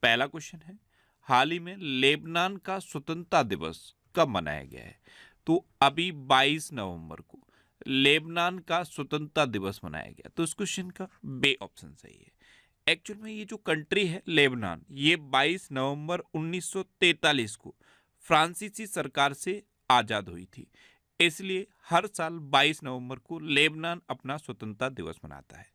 पहला क्वेश्चन है, हाल ही में लेबनान का स्वतंत्रता दिवस कब मनाया गया है? तो अभी 22 नवंबर को लेबनान का स्वतंत्रता दिवस मनाया गया। तो इस क्वेश्चन का बे ऑप्शन सही है। एक्चुअल में ये जो कंट्री है लेबनान, ये 22 नवंबर 1943 को फ्रांसीसी सरकार से आज़ाद हुई थी। इसलिए हर साल 22 नवंबर को लेबनान अपना स्वतंत्रता दिवस मनाता है।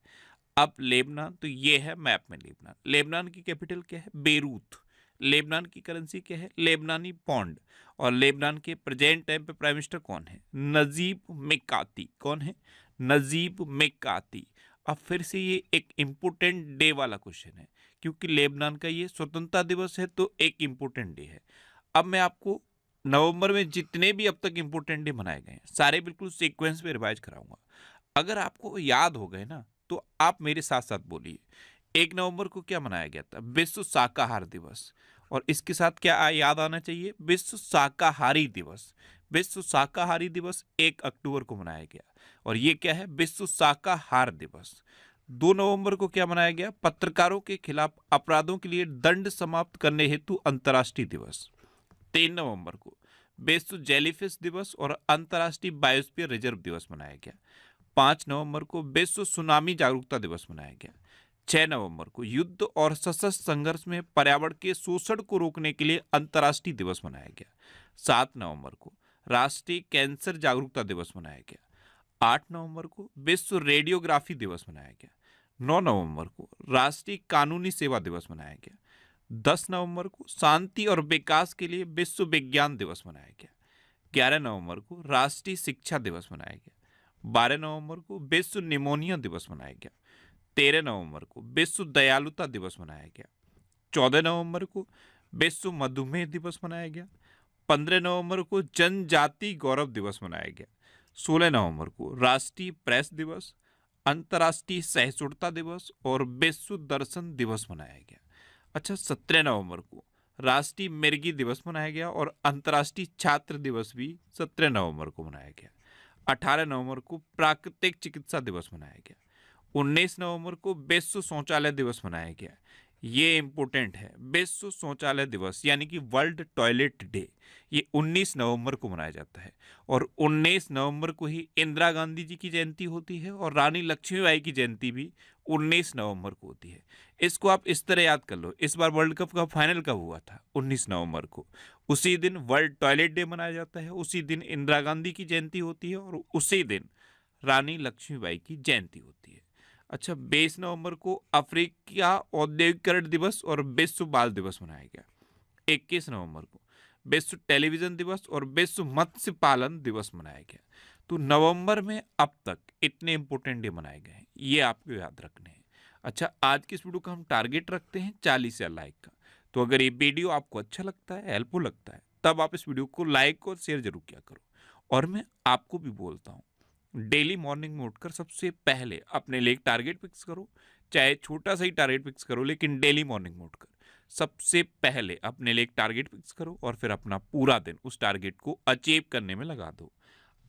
अब लेबनान, तो ये है मैप में लेबनान। लेबनान की कैपिटल क्या है? बेरूत। लेबनान की करेंसी क्या है? लेबनानी पौंड। और लेबनान के प्रेजेंट टाइम पे प्राइम मिनिस्टर कौन है? नजीब मिकाती। कौन है? नजीब मिकाती। अब फिर से ये एक इम्पोर्टेंट डे वाला क्वेश्चन है, क्योंकि लेबनान का ये स्वतंत्रता दिवस है तो एक इम्पोर्टेंट डे है। अब मैं आपको नवंबर में जितने भी अब तक इम्पोर्टेंट डे मनाए गए हैं सारे बिल्कुल सीक्वेंस में रिवाइज कराऊंगा। अगर आपको याद हो गए ना तो आप मेरे साथ साथ बोलिए। 1 नवंबर को क्या मनाया गया था? विश्व शाकाहार दिवस। और इसके साथ क्या याद आना चाहिए? विश्व शाकाहारी दिवस। विश्व शाकाहारी दिवस 1 अक्टूबर को मनाया गया। और ये क्या है? विश्व शाकाहार दिवस। 2 नवंबर को क्या मनाया गया? पत्रकारों के खिलाफ अपराधों के लिए दंड समाप्त करने हेतु अंतर्राष्ट्रीय दिवस। 3 नवंबर को विश्व जेलीफिश दिवस और अंतर्राष्ट्रीय बायोस्फीयर रिजर्व दिवस मनाया गया। 5 नवंबर को विश्व सुनामी जागरूकता दिवस मनाया गया। 6 नवंबर को युद्ध और सशस्त्र संघर्ष में पर्यावरण के शोषण को रोकने के लिए अंतर्राष्ट्रीय दिवस मनाया गया। 7 नवंबर को राष्ट्रीय कैंसर जागरूकता दिवस मनाया गया। 8 नवंबर को विश्व रेडियोग्राफी दिवस मनाया गया। 9 नवंबर को राष्ट्रीय कानूनी सेवा दिवस मनाया गया। 10 नवंबर को शांति और विकास के लिए विश्व विज्ञान दिवस मनाया गया। 11 नवंबर को राष्ट्रीय शिक्षा दिवस मनाया गया। 12 नवंबर को विश्व निमोनिया दिवस मनाया गया। 13 नवंबर को विश्व दयालुता दिवस मनाया गया। 14 नवंबर को विश्व मधुमेह दिवस मनाया गया। 15 नवंबर को जनजाति गौरव दिवस मनाया गया। 16 नवंबर को राष्ट्रीय प्रेस दिवस, अंतर्राष्ट्रीय सहिष्णुता दिवस और विश्व दर्शन दिवस मनाया गया। अच्छा, 17 नवंबर को राष्ट्रीय मिर्गी दिवस मनाया गया और अंतर्राष्ट्रीय छात्र दिवस भी 17 नवंबर को मनाया गया। 18 नवंबर को प्राकृतिक चिकित्सा दिवस मनाया गया। 19 नवंबर को विश्व शौचालय दिवस मनाया गया। ये इंपॉर्टेंट है, विश्व शौचालय दिवस यानी कि वर्ल्ड टॉयलेट डे, ये 19 नवंबर को मनाया जाता है। और 19 नवंबर को ही इंदिरा गांधी जी की जयंती होती है और रानी लक्ष्मीबाई की जयंती भी 19 नवंबर को होती है। इसको आप इस तरह याद कर लो, इस बार वर्ल्ड कप का फाइनल कब हुआ था? 19 नवंबर को। उसी दिन वर्ल्ड टॉयलेट डे मनाया जाता है, उसी दिन इंदिरा गांधी की जयंती होती है और उसी दिन रानी लक्ष्मीबाई की जयंती होती है। अच्छा, 22 नवंबर को अफ्रीका औद्योगिकरण दिवस और विश्व बाल दिवस मनाया गया। 21 नवंबर को विश्व टेलीविजन दिवस और विश्व मत्स्य पालन दिवस मनाया गया। तो नवंबर में अब तक इतने इंपॉर्टेंट डे मनाए गए हैं, ये आपको याद रखने हैं। अच्छा, आज की इस वीडियो का हम टारगेट रखते हैं 40,000 लाइक का। तो अगर ये वीडियो आपको अच्छा लगता है, हेल्पफुल लगता है, तब आप इस वीडियो को लाइक और शेयर जरूर किया करो। और मैं आपको भी बोलता हूँ, डेली मॉर्निंग में उठकर सबसे पहले अपने लिए एक टारगेट फिक्स करो, चाहे छोटा सा ही टारगेट फिक्स करो, लेकिन डेली मॉर्निंग में उठकर सबसे पहले अपने लिए एक टारगेट फिक्स करो और फिर अपना पूरा दिन उस टारगेट को अचीव करने में लगा दो।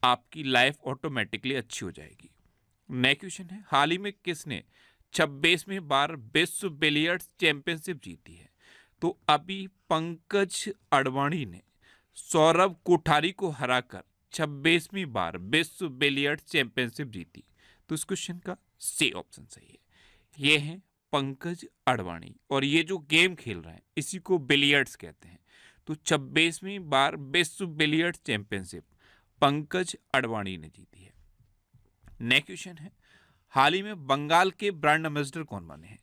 आपकी लाइफ ऑटोमेटिकली अच्छी हो जाएगी। नेक्स्ट क्वेश्चन है, हाल ही में किसने 26वीं बार विश्व बिलियर्ड्स चैंपियनशिप जीती है? तो अभी पंकज अडवाणी ने सौरभ कोठारी को हराकर 26वीं बार विश्व बिलियर्ड्स चैंपियनशिप जीती। तो इस क्वेश्चन का सी ऑप्शन सही है। ये है पंकज अडवाणी और ये जो गेम खेल रहे हैं इसी को बिलियर्ड्स कहते हैं। तो 26वीं बार विश्व बिलियर्ड्स चैंपियनशिप पंकज अडवाणी ने जीती है। नेक्स्ट क्वेश्चन है, हाल ही में बंगाल के ब्रांड एम्बेसडर कौन बने हैं?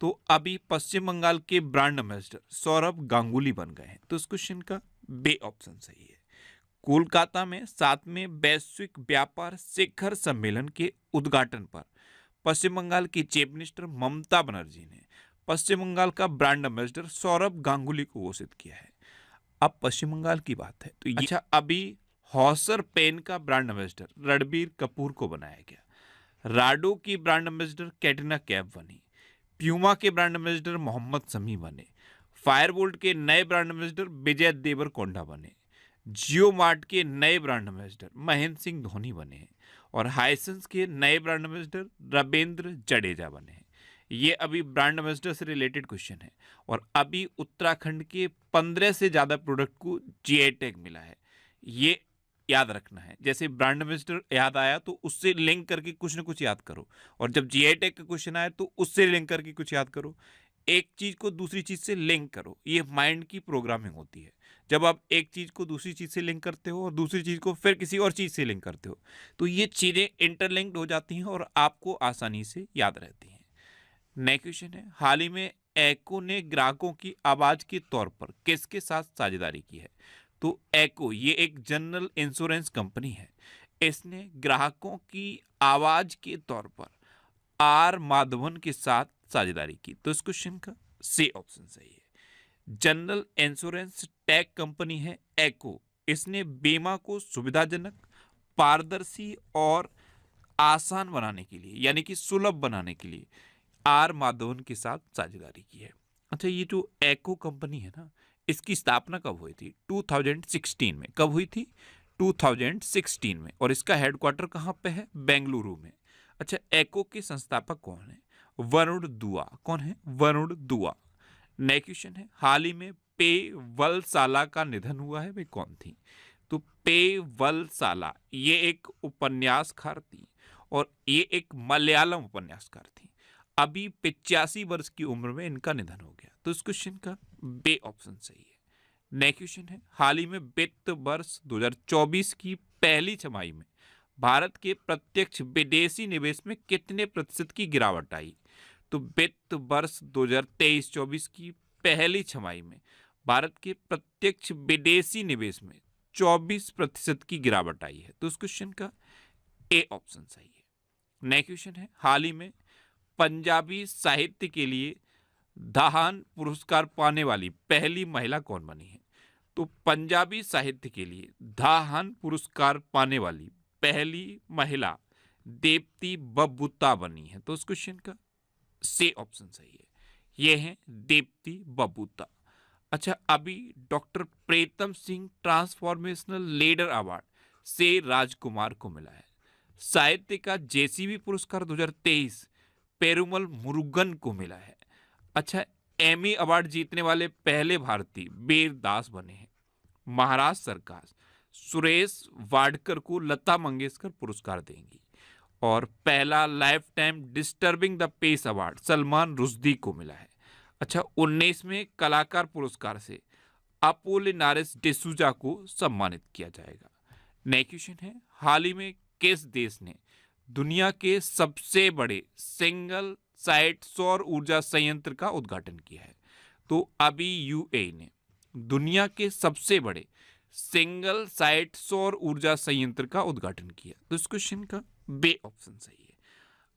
तो अभी पश्चिम बंगाल के ब्रांड एम्बेसडर सौरभ गांगुली बन गए हैं। तो इस क्वेश्चन का बे ऑप्शन सही है। कोलकाता में 7वें वैश्विक व्यापार शिखर सम्मेलन के उद्घाटन पर पश्चिम बंगाल की चीफ मिनिस्टर ममता बनर्जी ने पश्चिम बंगाल का ब्रांड एम्बेसडर सौरभ गांगुली को घोषित किया है। अब पश्चिम बंगाल की बात है तो अच्छा, अभी हॉसर पेन का ब्रांड एम्बेसडर रणबीर कपूर को बनाया गया। राडो की ब्रांड एम्बेसडर कैटरीना कैफ बनी। प्यूमा के ब्रांड एम्बेसडर मोहम्मद शमी बने। फायरबोल्ट के नए ब्रांड एम्बेसडर विजय देवरकोंडा बने। जियो मार्ट के नए ब्रांड एम्बेसडर महेंद्र सिंह धोनी बने हैं और हाइसेंस के नए ब्रांड एम्बेसडर रविंद्र जडेजा बने हैं। ये अभी ब्रांड एम्बेसडर से रिलेटेड क्वेश्चन है। और अभी उत्तराखंड के 15 से ज़्यादा प्रोडक्ट को जीआई टैग मिला है, ये याद रखना है। जैसे ब्रांड एम्बेसडर याद आया तो उससे लिंक करके कुछ ना कुछ याद करो, और जब जीआई टैग का क्वेश्चन आया तो उससे लिंक करके कुछ याद करो। एक चीज़ को दूसरी चीज़ से लिंक करो, ये माइंड की प्रोग्रामिंग होती है। जब आप एक चीज़ को दूसरी चीज़ से लिंक करते हो और दूसरी चीज़ को फिर किसी और चीज़ से लिंक करते हो, तो ये चीज़ें इंटरलिंक्ड हो जाती हैं और आपको आसानी से याद रहती हैं। नेक्स्ट क्वेश्चन है, हाल ही में एको ने ग्राहकों की आवाज के तौर पर किसके साथ साझेदारी की है? तो एको ये एक जनरल इंश्योरेंस कंपनी है, इसने ग्राहकों की आवाज के तौर पर आर माधवन के साथ साझेदारी की। तो इस क्वेश्चन का सी ऑप्शन सही है। जनरल इंश्योरेंस टैग कंपनी है एको, इसने बीमा को सुविधाजनक, पारदर्शी और आसान बनाने के लिए, यानी कि सुलभ बनाने के लिए आर माधवन के साथ साझेदारी की है। अच्छा, ये जो एको कंपनी है ना, इसकी स्थापना कब हुई थी? 2016 में। कब हुई थी? 2016 में। और इसका हेडक्वार्टर कहाँ पे है? बेंगलुरु में। अच्छा, एको के संस्थापक कौन है? वरुण दुआ। कौन है? वरुण दुआ। नेक्स्ट क्वेश्चन है, हाल ही में पे वलसाला का निधन हुआ है, वे कौन थी? तो पे वलसाला ये एक उपन्यासकार थी, और ये एक मलयालम उपन्यासकार थी। अभी 85 वर्ष की उम्र में इनका निधन हो गया। तो इस क्वेश्चन का बे ऑप्शन सही है। नेक्स्ट क्वेश्चन है, हाल ही में वित्त वर्ष 2024 की पहली छमाही में भारत के प्रत्यक्ष विदेशी निवेश में कितने प्रतिशत की गिरावट आई? तो वित्त वर्ष 2023-24 की पहली छमाही में भारत के प्रत्यक्ष विदेशी निवेश में 24% की गिरावट आई है। तो इस क्वेश्चन का ए ऑप्शन सही है। नेक्स्ट क्वेश्चन है, हाल ही में पंजाबी साहित्य के लिए दाहान पुरस्कार पाने वाली पहली महिला कौन बनी है? तो पंजाबी साहित्य के लिए दाहान पुरस्कार पाने वाली पहली महिला देप्ती बब्बुता बनी है। तो इस क्वेश्चन का सी ऑप्शन सही है, ये है देप्ती बब्बुता। अच्छा, अभी doctor Pritam Singh transformational leader award से राजकुमार को मिला है। साहित्य का जेसीबी पुरस्कार 2023 पेरुमल मुरुगन को मिला है। अच्छा, एमी अवार्ड जीतने वाले पहले भारतीय बीर दास बने हैं। महाराष्ट्र सरकार सुरेश वाडकर को लता मंगेशकर पुरस्कार देंगी। और पहला life time disturbing the peace award Salman Rushdie को मिला है। अच्छा, 19वें कलाकार पुरस्कार से अपोलिनारिस डिसूजा को सम्मानित किया जाएगा। नेक्स्ट क्वेश्चन है, हाल ही में किस देश ने दुनिया के सबसे बड़े सिंगल साइट सौर ऊर्जा संयंत्र का उद्घाटन किया है? तो अभी यूएई ने दुनिया के सबसे बड़े सिंगल साइट सौर ऊर्जा संयंत्र का उद्घाटन किया। तो इस क्वेश्चन का बे ऑप्शन सही है।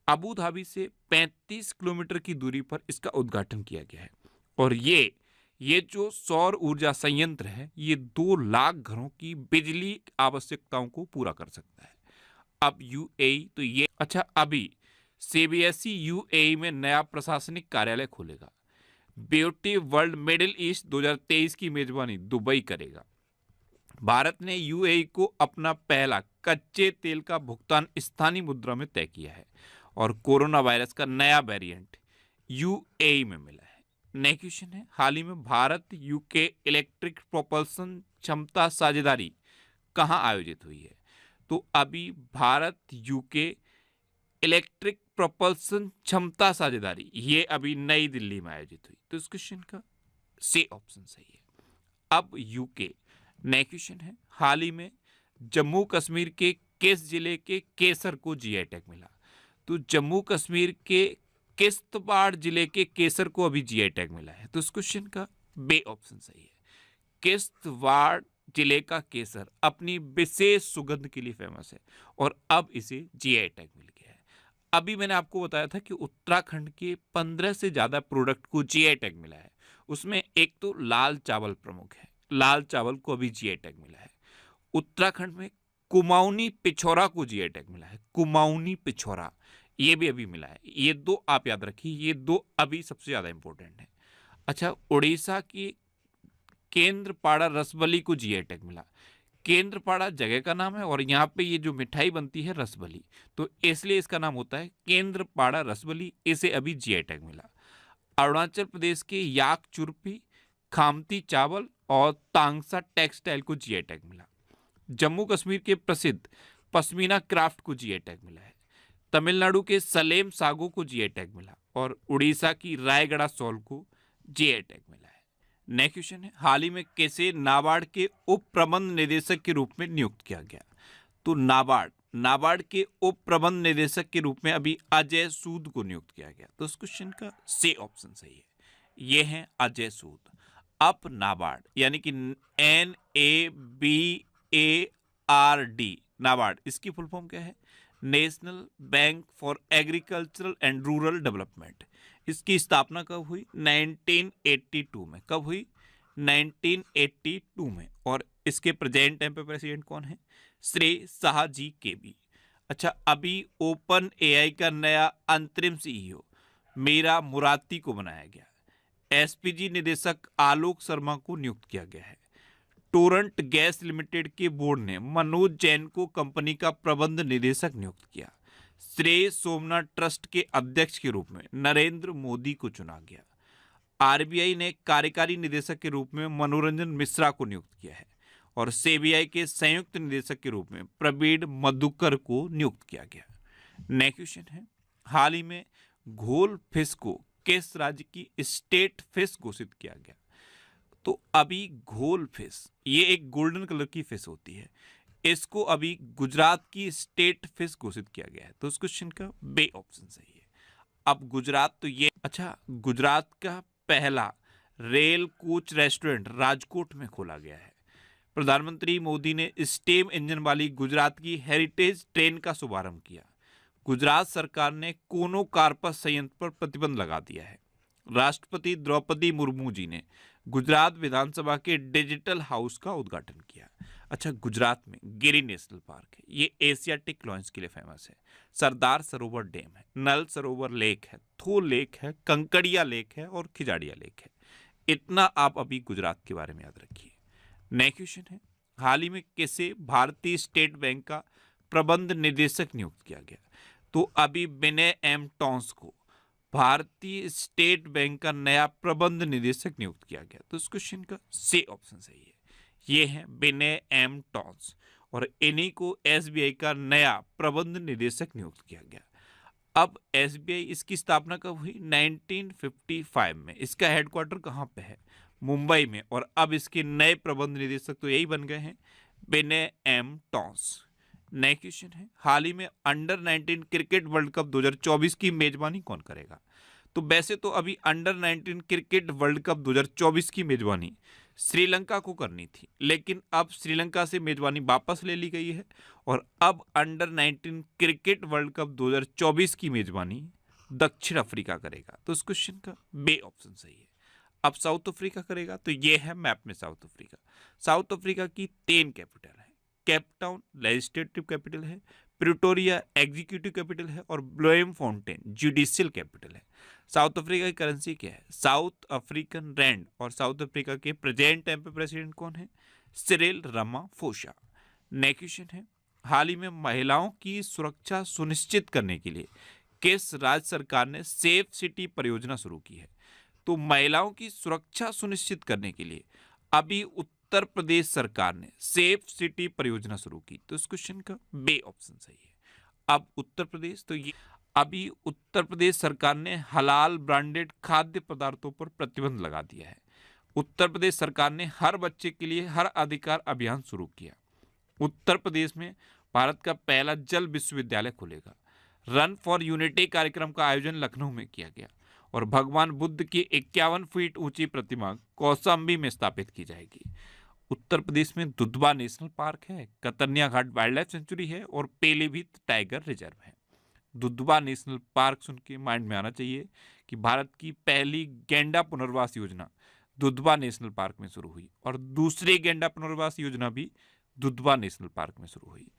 अबू धाबी से 35 किलोमीटर की दूरी पर इसका उद्घाटन किया गया है। और ये जो सौर ऊर्जा संयंत्र है, ये 2 लाख घरों की बिजली आवश्यकताओं को पूरा कर सकता है। अब यूएई तो ये अच्छा, अभी सीबीएसई यूएई में नया प्रशासनिक कार्यालय खोलेगा। ब्यूटी वर्ल्ड मिडिल ईस्ट 2023 की मेजबानी दुबई करेगा। भारत ने यूएई को अपना पहला कच्चे तेल का भुगतान स्थानीय मुद्रा में तय किया है। और कोरोना वायरस का नया वेरिएंट यूएई में मिला है। नेक्स्ट क्वेश्चन है, हाल ही में भारत यूके इलेक्ट्रिक प्रोपल्सन क्षमता साझेदारी कहाँ आयोजित हुई है? तो अभी भारत यूके इलेक्ट्रिक प्रोपल्सन क्षमता साझेदारी ये अभी नई दिल्ली में आयोजित हुई। तो इस क्वेश्चन का सी ऑप्शन सही है। अब यूके। नेक्स्ट क्वेश्चन है, हाल ही में जम्मू कश्मीर के किस जिले के केसर को जीआई टैग मिला? तो जम्मू कश्मीर के किश्तवाड़ जिले के केसर को अभी जीआई टैग मिला है। तो इस क्वेश्चन का बे ऑप्शन सही है। किश्तवाड़ जिले का केसर अपनी विशेष सुगंध के लिए फेमस है, और अब इसे जीआई टैग मिल गया है। अभी मैंने आपको बताया था कि उत्तराखंड के 15 से ज्यादा प्रोडक्ट को जीआई टैग मिला है। उसमें एक तो लाल चावल प्रमुख है, लाल चावल को अभी जीआई टैग मिला है। उत्तराखंड में कुमाऊनी पिछौरा को जीआई टैग मिला है, कुमाऊनी पिछौरा ये भी अभी मिला है। ये 2 आप याद रखिए, ये 2 अभी सबसे ज्यादा इंपॉर्टेंट है। अच्छा, उड़ीसा की केंद्रपाड़ा रसबली को जीआई टैग मिला। केंद्रपाड़ा जगह का नाम है और यहाँ पे ये जो मिठाई बनती है रसबली, तो इसलिए इसका नाम होता है केंद्रपाड़ा रसबली। इसे अभी जीआई टैग मिला। अरुणाचल प्रदेश के याक चुरपी, खामती चावल और तांगसा टेक्सटाइल को जीआई टैग मिला। जम्मू कश्मीर के प्रसिद्ध पश्मीना क्राफ्ट को जीआई टैग मिला है। तमिलनाडु के सलेम सागो को जीआई टैग मिला और उड़ीसा की रायगढ़ सॉल को जीआई टैग मिला है। नेक्स्ट क्वेश्चन है, हाल ही में किसे नाबार्ड के उप प्रबंध निदेशक के रूप में नियुक्त किया गया? तो नाबार्ड के उप प्रबंध निदेशक के रूप में अभी अजय सूद को नियुक्त किया गया। तो इस क्वेश्चन का सी ऑप्शन सही है, ये है अजय सूद। अप नाबार्ड यानी कि NABARD, नाबार्ड, इसकी फुल फॉर्म क्या है? National bank for agricultural and rural development. इसकी स्थापना कब हुई? 1982 में। कब हुई? 1982 में। और इसके प्रेजेंट टाइम पे प्रेसिडेंट कौन है? श्री शाह जी के बी। अच्छा, अभी ओपन एआई का नया अंतरिम सीईओ मीरा मुराती को बनाया गया। एसपीजी निदेशक आलोक शर्मा को नियुक्त किया गया है। टोरंट गैस लिमिटेड के बोर्ड ने मनोज जैन को कंपनी का प्रबंध निदेशक नियुक्त किया। श्रेय सोमनाथ ट्रस्ट के अध्यक्ष के रूप में नरेंद्र मोदी को चुना गया। आरबीआई ने कार्यकारी निदेशक के रूप में मनोरंजन मिश्रा को नियुक्त किया है और सीबीआई के संयुक्त निदेशक के रूप में प्रवीण मधुकर को नियुक्त किया गया। नेक्स्ट क्वेश्चन है, हाल ही में घोल फिश को किस राज्य की स्टेट फिश घोषित किया गया? तो अभी घोल फिश ये एक गोल्डन कलर की फिश होती है, इसको अभी गुजरात की स्टेट फिश घोषित किया गया है। तो इस क्वेश्चन का बे ऑप्शन सही है। अब गुजरात, तो ये अच्छा, गुजरात का पहला रेल कोच रेस्टोरेंट राजकोट में खोला गया है। प्रधानमंत्री मोदी ने स्टेम इंजन वाली गुजरात की हेरिटेज ट्रेन का शुभारंभ किया। गुजरात सरकार ने कोनो कार्पस संयंत्र पर प्रतिबंध लगा दिया है। राष्ट्रपति द्रौपदी मुर्मू जी ने गुजरात विधानसभा के डिजिटल हाउस का उद्घाटन किया। अच्छा, गुजरात में गिरी नेशनल पार्क है, ये एशियाटिक लॉयंस के लिए फेमस है। सरदार सरोवर डैम है, नल सरोवर लेक है, थो लेक है, कंकड़िया लेक है और खिजाड़िया लेक है। इतना आप अभी गुजरात के बारे में याद रखिए। नेक्स्ट क्वेश्चन है, हाल ही में किसे भारतीय स्टेट बैंक का प्रबंध निदेशक नियुक्त किया गया? तो अभी विनय एम टॉन्स को भारतीय स्टेट बैंक का नया प्रबंध निदेशक नियुक्त किया गया। तो इस क्वेश्चन का सी ऑप्शन सही है, ये है विनय एम टॉन्स और इन्हीं को एसबीआई का नया प्रबंध निदेशक नियुक्त किया गया। अब एसबीआई, इसकी स्थापना कब हुई? 1955 में। इसका हेडक्वार्टर कहाँ पे है? मुंबई में। और अब इसके नए प्रबंध निदेशक तो यही बन गए हैं, विनय एम टॉन्स। नेक्स्ट क्वेश्चन है, हाल ही में अंडर 19 क्रिकेट वर्ल्ड कप 2024 की मेजबानी कौन करेगा? तो वैसे तो अभी अंडर 19 क्रिकेट वर्ल्ड कप 2024 की मेजबानी श्रीलंका को करनी थी, लेकिन अब श्रीलंका से मेजबानी वापस ले ली गई है और अब अंडर 19 क्रिकेट वर्ल्ड कप 2024 की मेजबानी दक्षिण अफ्रीका करेगा। तो इस क्वेश्चन का बे ऑप्शन सही है। अब साउथ अफ्रीका करेगा, तो ये है मैप में साउथ अफ्रीका। साउथ अफ्रीका की 3 कैपिटल है। केप टाउन लेजिस्लेटिव कैपिटल है, प्रिटोरिया एग्जीक्यूटिव कैपिटल है और ब्लोएमफोंटेन जुडिशियल कैपिटल है। साउथ अफ्रीका की करेंसी क्या है? South African rand. और साउथ अफ्रीका के प्रेजेंट टाइम पे प्रेसिडेंट कौन है? Cyril Ramaphosa. नेक्स्ट क्वेश्चन है, हाल ही में महिलाओं की सुरक्षा सुनिश्चित करने के लिए किस राज्य सरकार ने सेफ सिटी परियोजना शुरू की है? तो महिलाओं की सुरक्षा सुनिश्चित करने के लिए अभी उत्तर प्रदेश सरकार ने सेफ सिटी परियोजना शुरू की। तो इस क्वेश्चन का बे ऑप्शन सही है। अब उत्तर प्रदेश, तो ये अभी उत्तर प्रदेश सरकार ने हलाल ब्रांडेड खाद्य पदार्थों पर प्रतिबंध लगा दिया है। उत्तर प्रदेश सरकार ने हर बच्चे के लिए हर अधिकार अभियान शुरू किया। उत्तर प्रदेश में भारत का पहला जल विश्वविद्यालय खुलेगा। रन फॉर यूनिटी कार्यक्रम का आयोजन लखनऊ में किया गया और भगवान बुद्ध की 51 फीट ऊंची प्रतिमा कौशाम्बी में स्थापित की जाएगी। उत्तर प्रदेश में दुधवा नेशनल पार्क है, कतर्निया घाट वाइल्ड लाइफ सेंचुरी है और पीलीभीत टाइगर रिजर्व है। दुधवा नेशनल पार्क सुन के माइंड में आना चाहिए कि भारत की पहली गैंडा पुनर्वास योजना दुधवा नेशनल पार्क में शुरू हुई और दूसरी गैंडा पुनर्वास योजना भी दुधवा नेशनल पार्क में शुरू हुई।